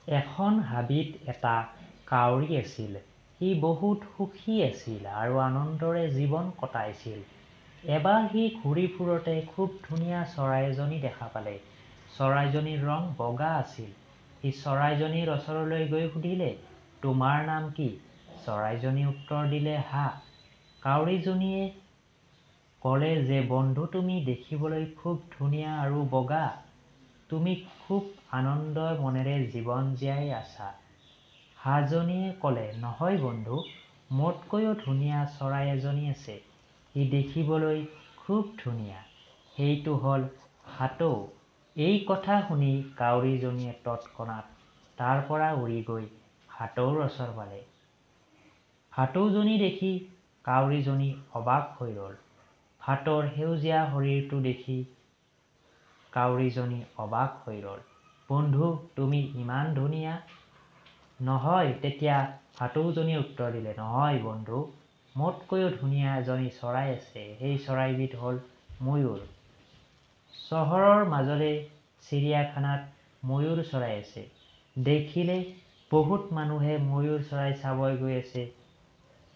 এখন হাবিত এটা কাউৰী আছিল। সি বহুত সুখী আছিল আৰু আনন্দৰে জীৱন কটাইছিল। এবাৰ সি ঘূৰি ফুৰোতে খুব ধুনীয়া চৰাই এজনী দেখা পালে। চৰাইজনীৰ ৰং বগা আছিল। সি চৰাইজনীৰ ওচৰলৈ গৈ সুধিলে, তোমাৰ নাম কি? চৰাইজনী উত্তৰ দিলে, হাঁহ। কাউৰীজনীয়ে ক'লে যে, বন্ধু, তুমি দেখিবলৈ খুব ধুনীয়া আৰু বগা। তুমি খুব আনন্দ মনেৰে জীৱন জীয়াই আছা। হাঁহজনীয়ে ক'লে, নহয় বন্ধু, মোতকৈও ধুনীয়া চৰাই এজনী আছে। সি দেখিবলৈ খুব ধুনীয়া। সেইটো হ'ল ভাটৌ। এই কথা শুনি কাউৰীজনীয়ে তৎক্ষণাৎ তাৰ পৰা উৰি গৈ ভাটৌৰ ওচৰ পালে। ভাটৌজনী দেখি কাউৰীজনী অবাক হৈ ৰ'ল। ভাটৌৰ সেউজীয়া শৰীৰটো দেখি কাউৰীজনী অবাক হৈ ৰ'ল। বন্ধু, তুমি ইমান ধুনীয়া। নহয়, তেতিয়া ভাটৌজনীয়ে উত্তৰ দিলে, নহয় বন্ধু, মোতকৈও ধুনীয়া এজনী চৰাই আছে। সেই চৰাইবিধ হ'ল ময়ূৰ। চহৰৰ মাজৰে চিৰিয়াখানাত ময়ূৰ চৰাই আছে। দেখিলে বহুত মানুহে ময়ূৰ চৰাই চাবলৈ গৈ আছে।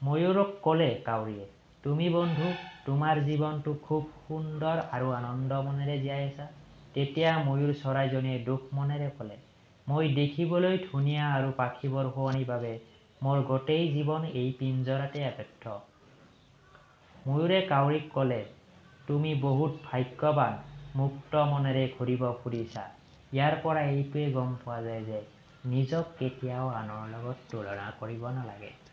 ময়ূৰক ক'লে কাউৰীয়ে, তুমি বন্ধু, তোমাৰ জীৱনটো খুব সুন্দৰ আৰু আনন্দ মনেৰে জীয়াই আছা। তেতিয়া ময়ূৰ চৰাইজনীয়ে দুখ মনেৰে ক'লে, মই দেখিবলৈ ধুনীয়া আৰু পাখিবোৰ শুৱনি বাবে মোৰ গোটেই জীৱন এই পিঞ্জৰাতে আবদ্ধ। ময়ূৰে কাউৰীক ক'লে, তুমি বহুত ভাগ্যৱান, মুক্ত মনেৰে ঘূৰিব ফুৰিছা। ইয়াৰ পৰা এইটোৱে গম পোৱা যায় যে নিজক কেতিয়াও আনৰ লগত তুলনা কৰিব নালাগে।